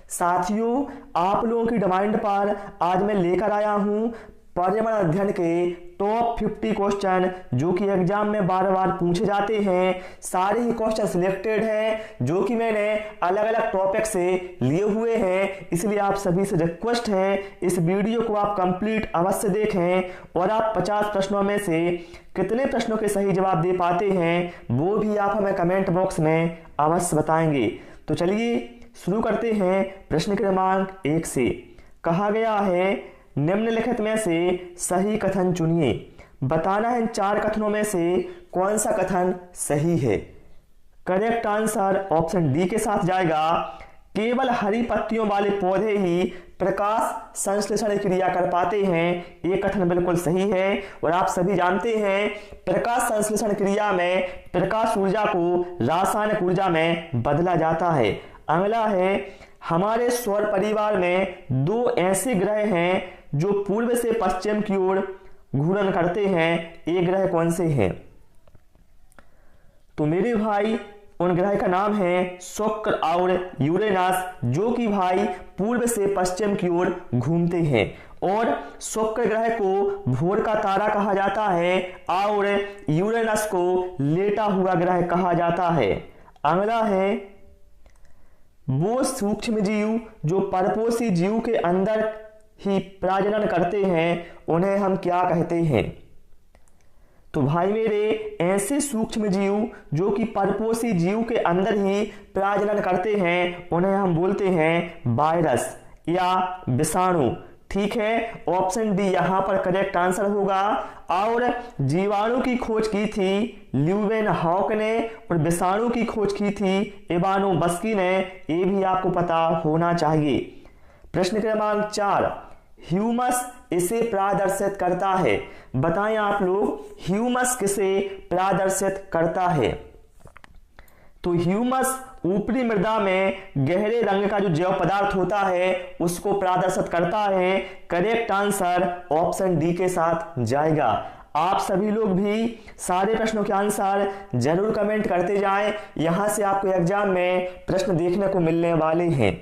साथियों, आप लोगों की डिमांड पर आज मैं लेकर आया हूं पर्यावरण अध्ययन के टॉप 50 क्वेश्चन जो कि एग्जाम में बार बार पूछे जाते हैं। सारे ही क्वेश्चन सिलेक्टेड हैं जो कि मैंने अलग अलग टॉपिक से लिए हुए हैं, इसलिए आप सभी से रिक्वेस्ट है इस वीडियो को आप कंप्लीट अवश्य देखें और आप 50 प्रश्नों में से कितने प्रश्नों के सही जवाब दे पाते हैं वो भी आप हमें कमेंट बॉक्स में अवश्य बताएंगे। तो चलिए शुरू करते हैं। प्रश्न क्रमांक 1 से कहा गया है निम्नलिखित में से सही कथन चुनिए। बताना है इन 4 कथनों में से कौन सा कथन सही है। करेक्ट आंसर ऑप्शन डी के साथ जाएगा। केवल हरी पत्तियों वाले पौधे ही प्रकाश संश्लेषण क्रिया कर पाते हैं। ये कथन बिल्कुल सही है और आप सभी जानते हैं प्रकाश संश्लेषण क्रिया में प्रकाश ऊर्जा को रासायनिक ऊर्जा में बदला जाता है। अगला है हमारे सौर परिवार में 2 ऐसे ग्रह हैं जो पूर्व से पश्चिम की ओर घूर्णन करते हैं। ये ग्रह कौन से हैं? तो मेरे भाई उन ग्रह का नाम है शुक्र और यूरेनस, जो कि भाई पूर्व से पश्चिम की ओर घूमते हैं। और शुक्र ग्रह को भोर का तारा कहा जाता है और यूरेनस को लेटा हुआ ग्रह कहा जाता है। अगला है वो सूक्ष्म जीव जो परपोषी जीव के अंदर ही प्रजनन करते हैं उन्हें हम क्या कहते हैं? तो भाई मेरे ऐसे सूक्ष्म जीव जो कि परपोषी जीव के अंदर ही प्रजनन करते हैं उन्हें हम बोलते हैं वायरस या विषाणु। ठीक है, ऑप्शन डी यहां पर करेक्ट आंसर होगा। और जीवाणु की खोज की थी ल्यूवेन हॉक ने और विषाणु की खोज की थी इवानोव्स्की ने। ये भी आपको पता होना चाहिए। प्रश्न क्रमांक 4 ह्यूमस इसे प्रदर्शित करता है। बताएं आप लोग ह्यूमस किसे प्रदर्शित करता है? तो ह्यूमस ऊपरी मृदा में गहरे रंग का जो जैव पदार्थ होता है उसको प्रदर्शित करता है। करेक्ट आंसर ऑप्शन डी के साथ जाएगा। आप सभी लोग भी सारे प्रश्नों के आंसर जरूर कमेंट करते जाएं, यहां से आपको एग्जाम में प्रश्न देखने को मिलने वाले हैं।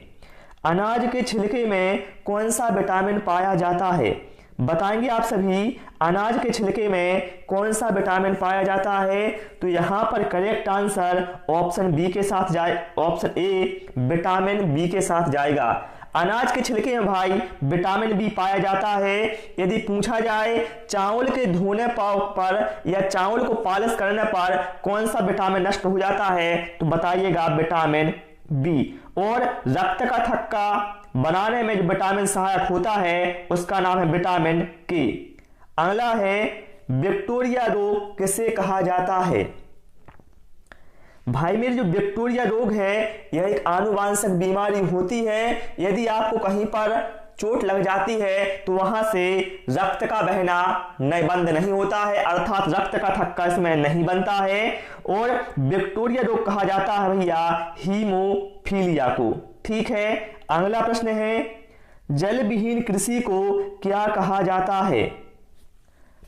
अनाज के छिलके में कौन सा विटामिन पाया जाता है? बताएंगे आप सभी अनाज के छिलके में कौन सा विटामिन पाया जाता है? तो यहां पर करेक्ट आंसर ऑप्शन बी के साथ जाए, ऑप्शन ए विटामिन बी के साथ जाएगा। अनाज के छिलके में भाई विटामिन बी पाया जाता है। यदि पूछा जाए चावल के धोने पर या चावल को पॉलिश करने पर कौन सा विटामिन नष्ट हो जाता है तो बताइएगा विटामिन बी। और रक्त का थक्का बनाने में जो विटामिन सहायक होता है उसका नाम है विटामिन के। अगला है विक्टोरिया रोग किसे कहा जाता है? भाई मेरे जो विक्टोरिया रोग है यह एक आनुवांशिक बीमारी होती है। यदि आपको कहीं पर चोट लग जाती है तो वहां से रक्त का बहना बंद नहीं होता है, अर्थात रक्त का थक्का इसमें नहीं बनता है। और विक्टोरिया रोग कहा जाता है भैया हीमोफीलिया को। ठीक है, अगला प्रश्न है जल विहीन कृषि को क्या कहा जाता है?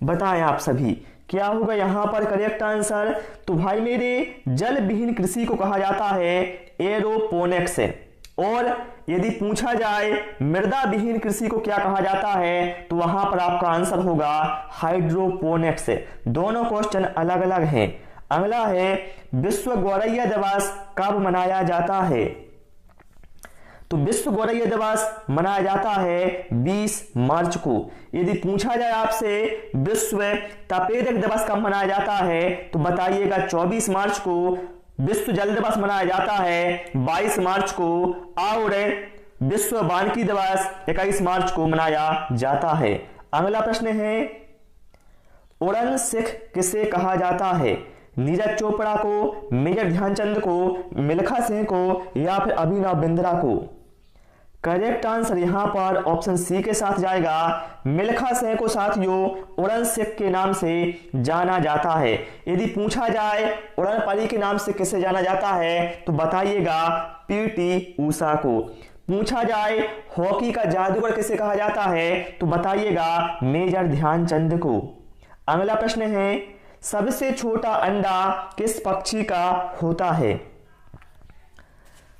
बताएं आप सभी क्या होगा यहां पर करेक्ट आंसर? तो भाई मेरे जल विहीन कृषि को कहा जाता है एरोपोनिक्स। और यदि पूछा जाए मृदा विहीन कृषि को क्या कहा जाता है तो वहां पर आपका आंसर होगा हाइड्रोपोनिक्स। दोनों क्वेश्चन अलग अलग हैं। अगला है विश्व गौरैया दिवस कब मनाया जाता है? तो विश्व गौरैया दिवस मनाया जाता है 20 मार्च को। यदि पूछा जाए आपसे विश्व तपेदिक दिवस कब मनाया जाता है तो बताइएगा 24 मार्च को। विश्व जल दिवस मनाया जाता है 22 मार्च को और विश्व वानिकी दिवस 21 मार्च को मनाया जाता है। अगला प्रश्न है उड़न सिख किसे कहा जाता है? नीरज चोपड़ा को, मेजर ध्यानचंद को, मिल्खा सिंह को या फिर अभिनव बिंद्रा को? करेक्ट आंसर यहां पर ऑप्शन सी के साथ जाएगा। मिल्खा सिंह को साथियों उड़न सिख के नाम से जाना जाता है। यदि पूछा जाए उड़न परी के नाम से किसे जाना जाता है तो बताइएगा पीटी ऊषा को। पूछा जाए हॉकी का जादूगर किसे कहा जाता है तो बताइएगा मेजर ध्यानचंद को। अगला प्रश्न है सबसे छोटा अंडा किस पक्षी का होता है?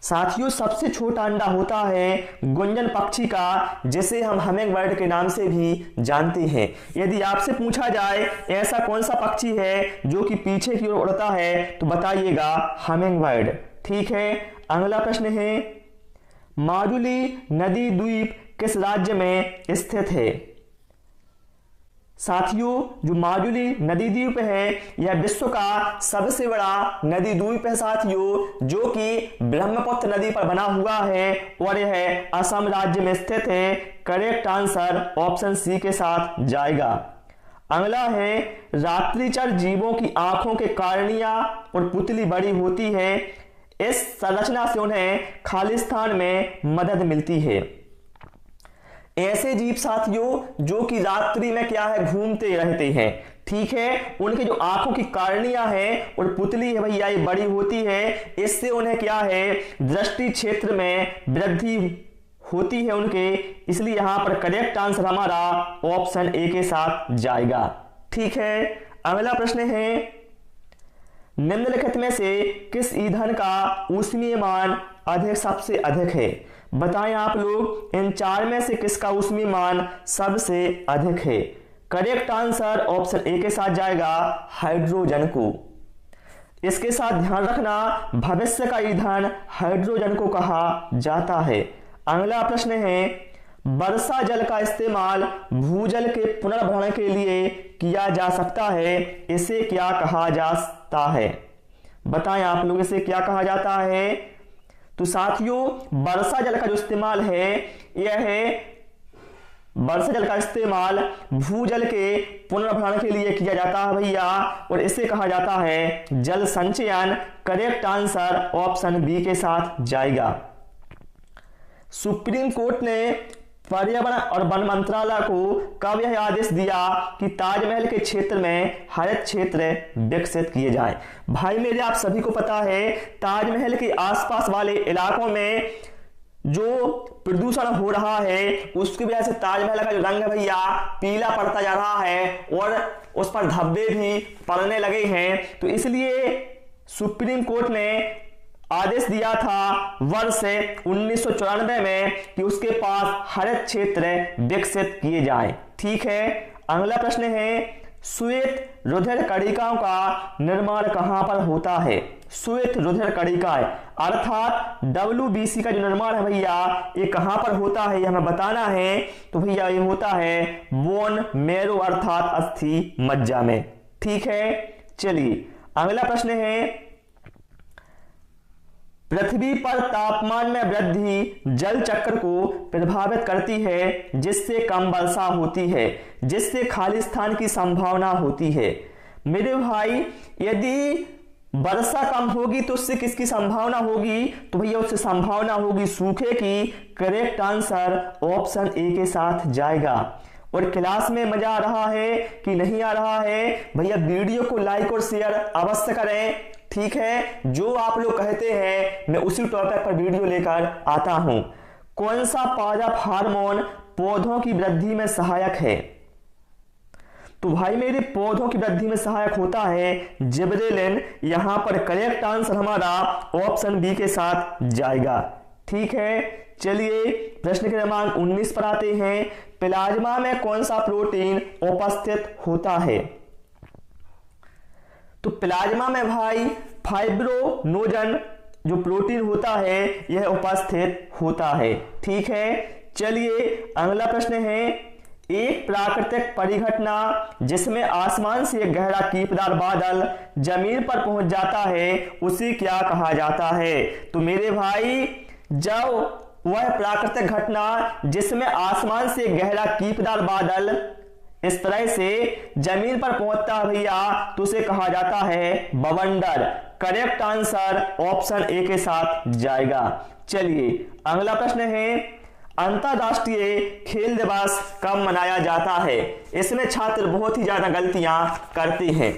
साथियों सबसे छोटा अंडा होता है गुंजन पक्षी का, जिसे हम हमिंग बर्ड के नाम से भी जानते हैं। यदि आपसे पूछा जाए ऐसा कौन सा पक्षी है जो कि पीछे की ओर उड़ता है, तो बताइएगा हमिंग बर्ड। ठीक है, अगला प्रश्न है, माजुली नदी द्वीप किस राज्य में स्थित है? साथियों जो माजुली नदी द्वीप है यह विश्व का सबसे बड़ा नदी द्वीप है साथियों, जो कि ब्रह्मपुत्र नदी पर बना हुआ है और यह असम राज्य में स्थित है। करेक्ट आंसर ऑप्शन सी के साथ जाएगा। अगला है, रात्रिचर जीवों की आंखों के कार्निया और पुतली बड़ी होती है, इस संरचना से उन्हें खालिस्तान में मदद मिलती है। ऐसे जीव साथियों जो कि रात्रि में क्या है घूमते रहते हैं। ठीक है, उनके जो आंखों की कार्निया है और पुतली है भैया ये बड़ी होती है, इससे उन्हें क्या है दृष्टि क्षेत्र में वृद्धि होती है उनके, इसलिए यहां पर करेक्ट आंसर हमारा ऑप्शन ए के साथ जाएगा। ठीक है, अगला प्रश्न है, निम्नलिखित में से किस ईंधन का ऊष्मीय मान सबसे अधिक है? बताएं आप लोग इन चार में से किसका ऊष्मीय मान सबसे अधिक है? करेक्ट आंसर ऑप्शन ए के साथ जाएगा, हाइड्रोजन को। इसके साथ ध्यान रखना भविष्य का ईंधन हाइड्रोजन को कहा जाता है। अगला प्रश्न है, वर्षा जल का इस्तेमाल भूजल के पुनर्भरण के लिए किया जा सकता है, इसे क्या कहा जाता है? बताएं आप लोग इसे क्या कहा जाता है? तो साथियों वर्षा जल का जो इस्तेमाल है यह है, वर्षा जल का इस्तेमाल भूजल के पुनर्भरण के लिए किया जाता है भैया, और इसे कहा जाता है जल संचयन। करेक्ट आंसर ऑप्शन बी के साथ जाएगा। सुप्रीम कोर्ट ने पर्यावरण और वन मंत्रालय को कब यह आदेश दिया कि ताजमहल के क्षेत्र में हरित क्षेत्र विकसित किए जाएं? भाई मेरे आप सभी को पता है ताजमहल के आसपास वाले इलाकों में जो प्रदूषण हो रहा है उसकी वजह से ताजमहल का जो रंग है भैया पीला पड़ता जा रहा है और उस पर धब्बे भी पड़ने लगे हैं। तो इसलिए सुप्रीम कोर्ट ने आदेश दिया था वर्ष 1994 में कि उसके पास हरित क्षेत्र विकसित किए जाए। ठीक है, अगला प्रश्न है, श्वेत रुधिर कणिकाओं का निर्माण कहां पर होता है? श्वेत रुधिर कणिकाएं अर्थात WBC का जो निर्माण है भैया ये कहां पर होता है, ये हमें बताना है। तो भैया ये होता है बोन मैरो अर्थात अस्थि मज्जा में। ठीक है, चलिए अगला प्रश्न है, पृथ्वी पर तापमान में वृद्धि जल चक्र को प्रभावित करती है, जिससे कम वर्षा होती है, जिससे खालिस्तान की संभावना होती है। मेरे भाई यदि वर्षा कम होगी तो उससे किसकी संभावना होगी? तो भैया उससे संभावना होगी सूखे की। करेक्ट आंसर ऑप्शन ए के साथ जाएगा। और क्लास में मजा आ रहा है कि नहीं आ रहा है? भैया वीडियो को लाइक और शेयर अवश्य करें। ठीक है, जो आप लोग कहते हैं मैं उसी टॉपिक पर वीडियो लेकर आता हूं। कौन सा पादप हार्मोन पौधों की वृद्धि में सहायक है? तो भाई मेरे पौधों की वृद्धि में सहायक होता है जिबरेलिन। यहां पर करेक्ट आंसर हमारा ऑप्शन बी के साथ जाएगा। ठीक है, चलिए प्रश्न क्रमांक 19 पर आते हैं। प्लाज्मा में कौन सा प्रोटीन उपस्थित होता है? तो प्लाज्मा में भाई फाइब्रोनोजन जो प्रोटीन होता है यह उपस्थित होता है। ठीक है, चलिए अगला प्रश्न है, एक प्राकृतिक परिघटना जिसमें आसमान से एक गहरा कीपदार बादल जमीन पर पहुंच जाता है उसे क्या कहा जाता है? तो मेरे भाई जब वह प्राकृतिक घटना जिसमें आसमान से गहरा कीपदार बादल इस तरह से जमीन पर पहुंचता है भैया तो उसे कहा जाता है बवंडर। करेक्ट आंसर ऑप्शन ए के साथ जाएगा। चलिए अगला प्रश्न है, अंतरराष्ट्रीय खेल दिवस कब मनाया जाता है? इसमें छात्र बहुत ही ज्यादा गलतियां करते हैं।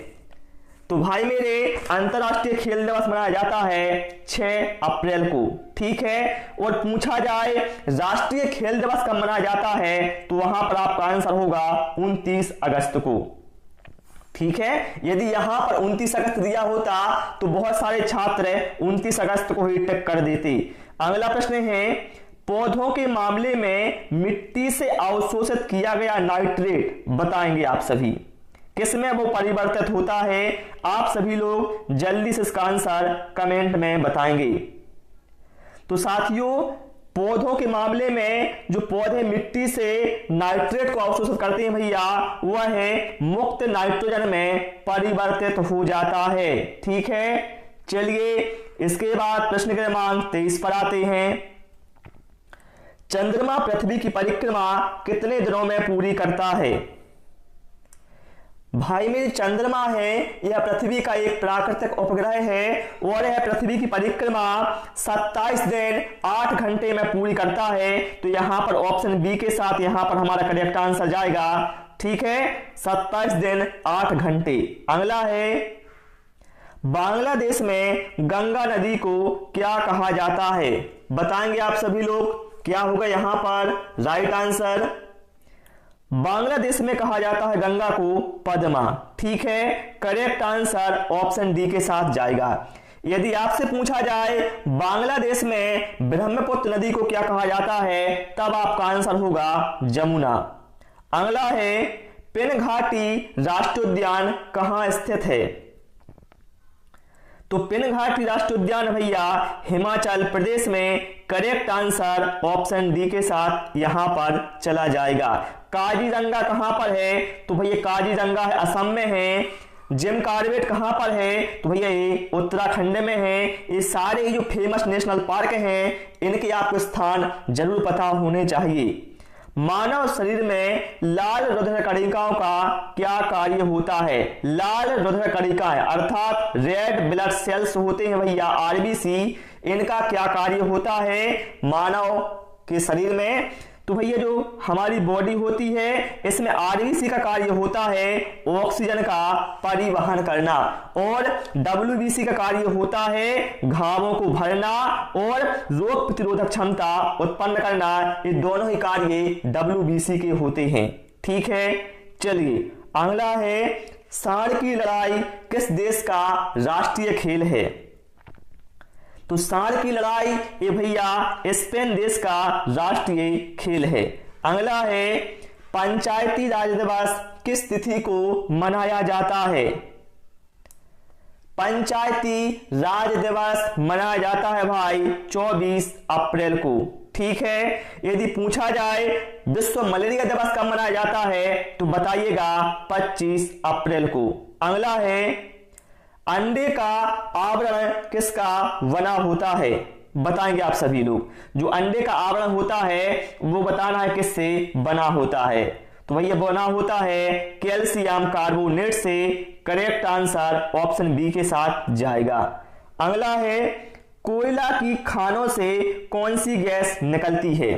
तो भाई मेरे अंतरराष्ट्रीय खेल दिवस मनाया जाता है 6 अप्रैल को। ठीक है, और पूछा जाए राष्ट्रीय खेल दिवस कब मनाया जाता है तो वहां पर आपका आंसर होगा 29 अगस्त को। ठीक है, यदि यहां पर 29 अगस्त दिया होता तो बहुत सारे छात्र 29 अगस्त को ही टिक कर देते। अगला प्रश्न है, पौधों के मामले में मिट्टी से अवशोषित किया गया नाइट्रेट बताएंगे आप सभी, किसमें वो परिवर्तित होता है? आप सभी लोग जल्दी से इसका आंसर कमेंट में बताएंगे। तो साथियों, पौधों के मामले में जो पौधे मिट्टी से नाइट्रेट को अवशोषित करते हैं भैया, वह है मुक्त नाइट्रोजन में परिवर्तित हो जाता है। ठीक है, चलिए इसके बाद प्रश्न क्रमांक 23 पर आते हैं। चंद्रमा पृथ्वी की परिक्रमा कितने दिनों में पूरी करता है? भाई मेरी चंद्रमा है, यह पृथ्वी का एक प्राकृतिक उपग्रह है और यह पृथ्वी की परिक्रमा 27 दिन 8 घंटे में पूरी करता है। तो यहां पर ऑप्शन बी के साथ यहां पर हमारा करेक्ट आंसर जाएगा। ठीक है, 27 दिन 8 घंटे। अगला है, बांग्लादेश में गंगा नदी को क्या कहा जाता है? बताएंगे आप सभी लोग, क्या होगा यहां पर राइट आंसर? बांग्लादेश में कहा जाता है गंगा को पद्मा। ठीक है, करेक्ट आंसर ऑप्शन डी के साथ जाएगा। यदि आपसे पूछा जाए बांग्लादेश में ब्रह्मपुत्र नदी को क्या कहा जाता है, तब आपका आंसर होगा जमुना। अगला है, पिन घाटी राष्ट्रीय उद्यान कहां स्थित है? तो पिन घाटी राष्ट्रीय उद्यान भैया हिमाचल प्रदेश में। करेक्ट आंसर ऑप्शन डी के साथ यहां पर चला जाएगा। काजीरंगा कहां पर है? तो भैया काजीरंगा है असम में है। जिम कार्बेट कहां पर है? तो भैया ये उत्तराखंड में है। ये सारे जो फेमस नेशनल पार्क हैं, इनके आपको स्थान जरूर पता होने चाहिए। मानव शरीर में लाल रुधिर कणिकाओं का क्या कार्य होता है? लाल रुधिर कणिकाएं अर्थात रेड ब्लड सेल्स होते हैं भैया, आरबीसी, इनका क्या कार्य होता है मानव के शरीर में? तो भैया जो हमारी बॉडी होती है, इसमें आरबीसी का कार्य होता है ऑक्सीजन का परिवहन करना, और डब्ल्यूबीसी का कार्य होता है घावों को भरना और रोग प्रतिरोधक क्षमता उत्पन्न करना। ये दोनों ही कार्य डब्ल्यूबीसी के होते हैं। ठीक है, चलिए अगला है, सांड की लड़ाई किस देश का राष्ट्रीय खेल है? तो सांड की लड़ाई ये भैया स्पेन देश का राष्ट्रीय खेल है। अगला है, पंचायती राज दिवस किस तिथि को मनाया जाता है? पंचायती राज दिवस मनाया जाता है भाई 24 अप्रैल को। ठीक है, यदि पूछा जाए विश्व मलेरिया दिवस कब मनाया जाता है, तो बताइएगा 25 अप्रैल को। अगला है, अंडे का आवरण किसका बना होता है? बताएंगे आप सभी लोग। जो अंडे का आवरण होता है वो बताना है किससे बना होता है। तो भैया बना होता है कैल्शियम कार्बोनेट से। करेक्ट आंसर ऑप्शन बी के साथ जाएगा। अगला है, कोयला की खानों से कौन सी गैस निकलती है?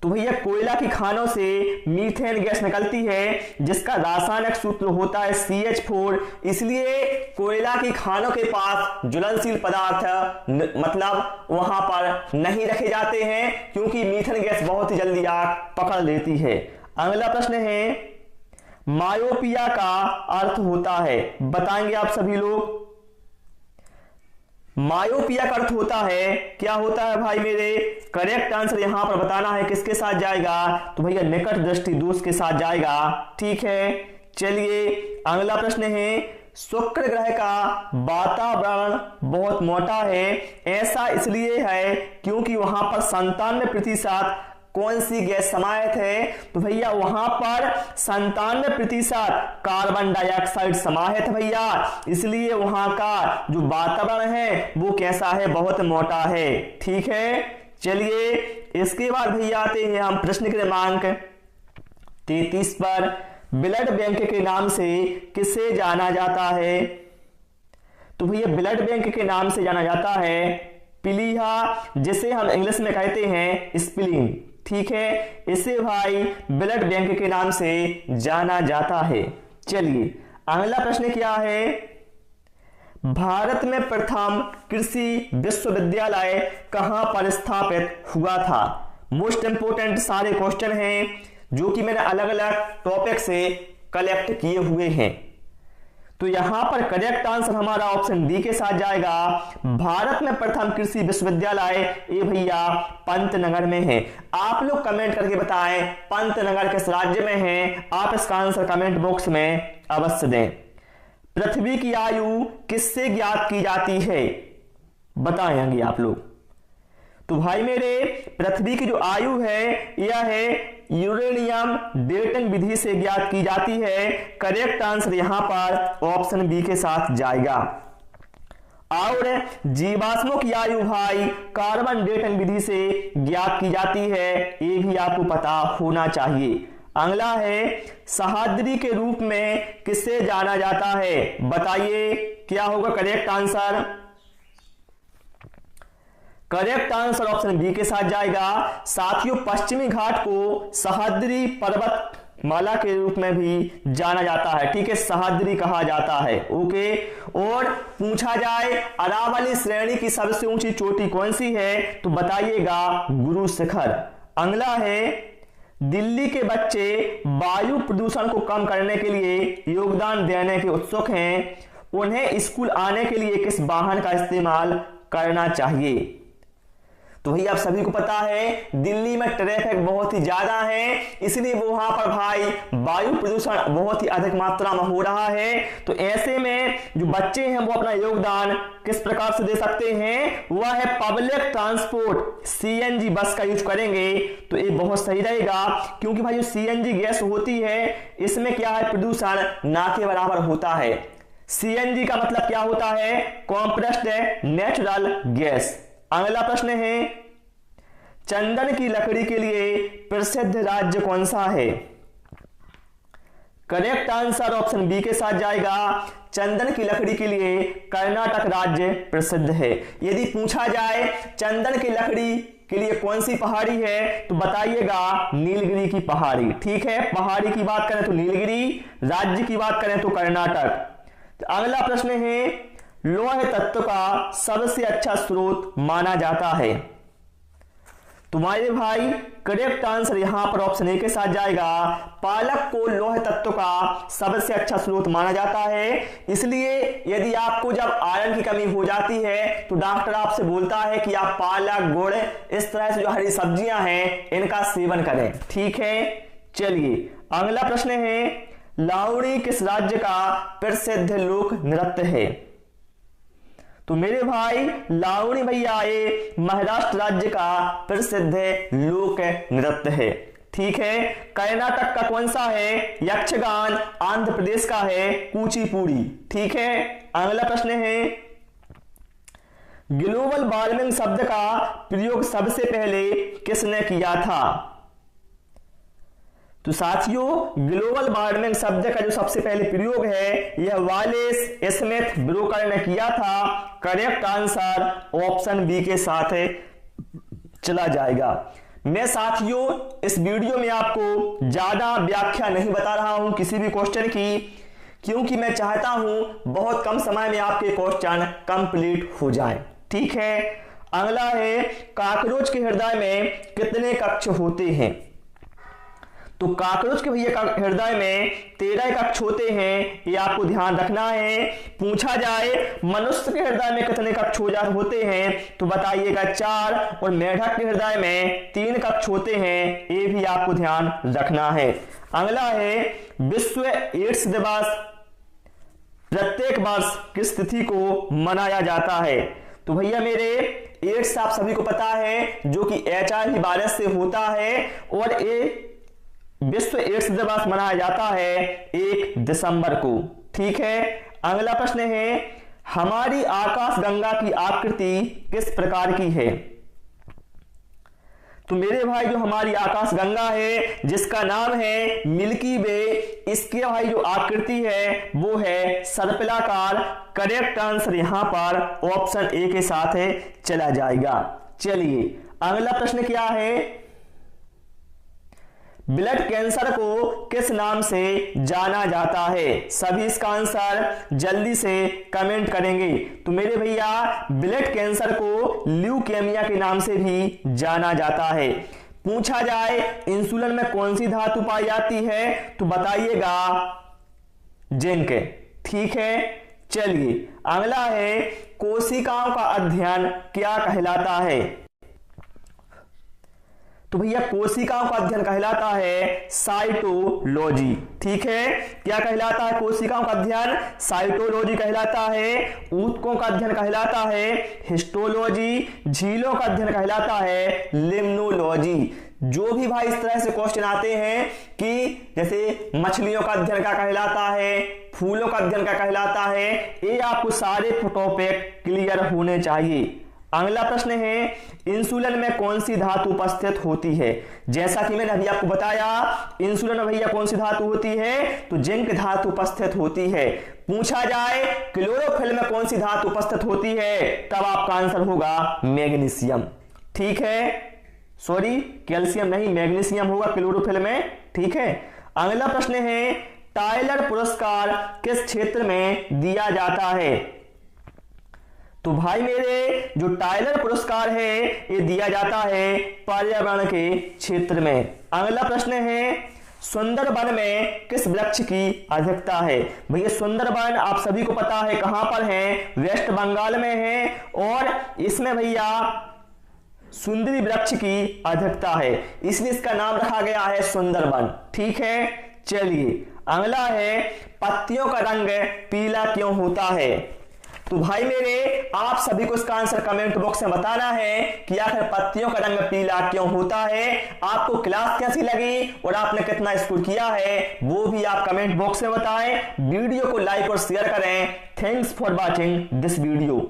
तो भैया कोयला की खानों से मीथेन गैस निकलती है, जिसका रासायनिक सूत्र होता है CH4। इसलिए कोयला की खानों के पास ज्वलनशील पदार्थ मतलब वहां पर नहीं रखे जाते हैं, क्योंकि मीथेन गैस बहुत ही जल्दी आग पकड़ लेती है। अगला प्रश्न है, मायोपिया का अर्थ होता है? बताएंगे आप सभी लोग। मायोपिया का अर्थ होता है, क्या होता है भाई मेरे? करेक्ट आंसर यहां पर बताना है किसके साथ जाएगा? तो भैया निकट दृष्टि दोष के साथ जाएगा। ठीक है, चलिए अगला प्रश्न है, शुक्र ग्रह का वातावरण बहुत मोटा है, ऐसा इसलिए है क्योंकि वहां पर 97% कौन सी गैस समाहित है? तो भैया वहां पर 97% कार्बन डाइऑक्साइड समाहित है भैया, इसलिए वहां का जो वातावरण है वो कैसा है? बहुत मोटा है। ठीक है, चलिए इसके बाद भैया आते हैं हम प्रश्न क्रमांक 33 पर। ब्लड बैंक के नाम से किसे जाना जाता है? तो भैया ब्लड बैंक के नाम से जाना जाता है प्लीहा, जिसे हम इंग्लिश में कहते हैं स्प्लीन। ठीक है, इसे भाई ब्लड बैंक के नाम से जाना जाता है। चलिए अगला प्रश्न क्या है, भारत में प्रथम कृषि विश्वविद्यालय कहां पर स्थापित हुआ था? मोस्ट इंपोर्टेंट सारे क्वेश्चन हैं जो कि मैंने अलग अलग टॉपिक से कलेक्ट किए हुए हैं। तो यहां पर करेक्ट आंसर हमारा ऑप्शन डी के साथ जाएगा। भारत में प्रथम कृषि विश्वविद्यालय ये भैया पंतनगर में है। आप लोग कमेंट करके बताएं पंतनगर किस राज्य में है। आप इसका आंसर कमेंट बॉक्स में अवश्य दें। पृथ्वी की आयु किससे ज्ञात की जाती है, बताएंगे आप लोग। तो भाई मेरे, पृथ्वी की जो आयु है यह है यूरेनियम डेटिंग विधि से ज्ञात की जाती है। करेक्ट आंसर यहां पर ऑप्शन बी के साथ जाएगा। और जीवाश्मों की आयु भाई कार्बन डेटिंग विधि से ज्ञात की जाती है, ये भी आपको पता होना चाहिए। अगला है सह्याद्री के रूप में किसे जाना जाता है, बताइए क्या होगा correct answer. Correct answer option B के साथ जाएगा। साथियों, पश्चिमी घाट को सह्याद्री पर्वत माला के रूप में भी जाना जाता है, ठीक है, सह्याद्री कहा जाता है। ओके, और पूछा जाए अरावली श्रेणी की सबसे ऊंची चोटी कौन सी है, तो बताइएगा गुरु शिखर। अगला है दिल्ली के बच्चे वायु प्रदूषण को कम करने के लिए योगदान देने के उत्सुक हैं, उन्हें स्कूल आने के लिए किस वाहन का इस्तेमाल करना चाहिए। तो भाई आप सभी को पता है दिल्ली में ट्रैफिक बहुत ही ज्यादा है, इसलिए वहां पर भाई वायु प्रदूषण बहुत ही अधिक मात्रा में हो रहा है। तो ऐसे में जो बच्चे हैं वो अपना योगदान किस प्रकार से दे सकते हैं, वह है पब्लिक ट्रांसपोर्ट सीएनजी बस का यूज करेंगे तो ये बहुत सही रहेगा। क्योंकि भाई जो सीएनजी गैस होती है इसमें क्या है, प्रदूषण ना के बराबर होता है। सीएनजी का मतलब क्या होता है, कॉम्प्रेस्ड नेचुरल गैस। अगला प्रश्न है चंदन की लकड़ी के लिए प्रसिद्ध राज्य कौन सा है। करेक्ट आंसर ऑप्शन बी के साथ जाएगा। चंदन की लकड़ी के लिए कर्नाटक राज्य प्रसिद्ध है। यदि पूछा जाए चंदन की लकड़ी के लिए कौन सी पहाड़ी है, तो बताइएगा नीलगिरी की पहाड़ी, ठीक है। पहाड़ी की बात करें तो नीलगिरी, राज्य की बात करें तो कर्नाटक। तो अगला प्रश्न है लौह तत्व का सबसे अच्छा स्रोत माना जाता है। तुम्हारे भाई करेक्ट आंसर यहां पर ऑप्शन ए के साथ जाएगा। पालक को लौह तत्व का सबसे अच्छा स्रोत माना जाता है, इसलिए यदि आपको जब आयरन की कमी हो जाती है तो डॉक्टर आपसे बोलता है कि आप पालक, गुड़, इस तरह से जो हरी सब्जियां हैं इनका सेवन करें, ठीक है। चलिए अगला प्रश्न है लावणी किस राज्य का प्रसिद्ध लोक नृत्य है। तो मेरे भाई लावणी भैया ये महाराष्ट्र राज्य का प्रसिद्ध लोक नृत्य है, ठीक है। कर्नाटक का कौन सा है, यक्षगान। आंध्र प्रदेश का है कुचिपुड़ी, ठीक है। अगला प्रश्न है ग्लोबल वार्मिंग शब्द का प्रयोग सबसे पहले किसने किया था। तो साथियों ग्लोबल वार्मिंग शब्द का जो सबसे पहले प्रयोग है यह वालेस स्मिथ ब्रोकर ने किया था। करेक्ट आंसर ऑप्शन बी के साथ चला जाएगा। मैं साथियों इस वीडियो में आपको ज्यादा व्याख्या नहीं बता रहा हूं किसी भी क्वेश्चन की, क्योंकि मैं चाहता हूं बहुत कम समय में आपके क्वेश्चन कंप्लीट हो जाएं, ठीक है। अगला है कॉकरोच के हृदय में कितने कक्ष होते हैं। तो कॉकरोच के भैया हृदय में 13 कक्ष होते हैं, ये आपको ध्यान रखना है। पूछा जाए मनुष्य के हृदय में कितने कक्ष होते हैं, तो बताइएगा 4, और मेढक के हृदय में 3 कक्ष होते हैं, ये भी आपको ध्यान रखना है। अगला है विश्व एड्स दिवस प्रत्येक वर्ष किस तिथि को मनाया जाता है। तो भैया मेरे एड्स आप सभी को पता है जो कि HIV वायरस से होता है, और ये विश्व एड्स दिवस मनाया जाता है 1 दिसंबर को, ठीक है। अगला प्रश्न है हमारी आकाशगंगा की आकृति किस प्रकार की है। तो मेरे भाई जो हमारी आकाशगंगा है जिसका नाम है मिल्की वे, इसके भाई जो आकृति है वो है सर्पिलाकार। करेक्ट आंसर यहां पर ऑप्शन ए के साथ चला जाएगा। चलिए अगला प्रश्न क्या है ब्लड कैंसर को किस नाम से जाना जाता है। सभी इसका आंसर जल्दी से कमेंट करेंगे। तो मेरे भैया ब्लड कैंसर को ल्यूकेमिया के नाम से भी जाना जाता है। पूछा जाए इंसुलिन में कौन सी धातु पाई जाती है, तो बताइएगा जिंक। ठीक है, चलिए अगला है कोशिकाओं का अध्ययन क्या कहलाता है। तो भैया कोशिकाओं का अध्ययन कहलाता है साइटोलॉजी। ठीक है, क्या कहलाता है कोशिकाओं का अध्ययन? साइटोलॉजी कहलाता है। ऊतकों का अध्ययन कहलाता है हिस्टोलॉजी। झीलों का अध्ययन कहलाता है लिम्नोलॉजी। जो भी भाई इस तरह से क्वेश्चन आते हैं कि जैसे मछलियों का अध्ययन क्या कहलाता है, फूलों का अध्ययन क्या कहलाता है, ये आपको सारे टॉपिक क्लियर होने चाहिए। अगला प्रश्न है इंसुलिन में कौन सी धातु उपस्थित होती है। जैसा कि मैंने अभी आपको बताया इंसुलिन में भैया कौन सी धातु होती है, तो जिंक धातु उपस्थित होती है। पूछा जाए क्लोरोफिल में कौन सी धातु उपस्थित होती है, तब आपका आंसर होगा मैग्नीशियम। ठीक है, सॉरी कैल्शियम नहीं, मैग्नीशियम होगा क्लोरोफिल में। ठीक है, अगला प्रश्न है टायलर पुरस्कार किस क्षेत्र में दिया जाता है। तो भाई मेरे जो टायलर पुरस्कार है ये दिया जाता है पर्यावरण के क्षेत्र में। अगला प्रश्न है सुंदरबन में किस वृक्ष की अधिकता है। भैया सुंदरबन आप सभी को पता है कहां पर है, वेस्ट बंगाल में है, और इसमें भैया सुंदरी वृक्ष की अधिकता है, इसलिए इसका नाम रखा गया है सुंदरबन। ठीक है, चलिए अगला है पत्तियों का रंग पीला क्यों होता है। तो भाई मेरे आप सभी को इसका आंसर कमेंट बॉक्स में बताना है कि आखिर पत्तियों का रंग पीला क्यों होता है। आपको क्लास कैसी लगी और आपने कितना स्कोर किया है वो भी आप कमेंट बॉक्स में बताएं। वीडियो को लाइक और शेयर करें। Thanks for watching this video.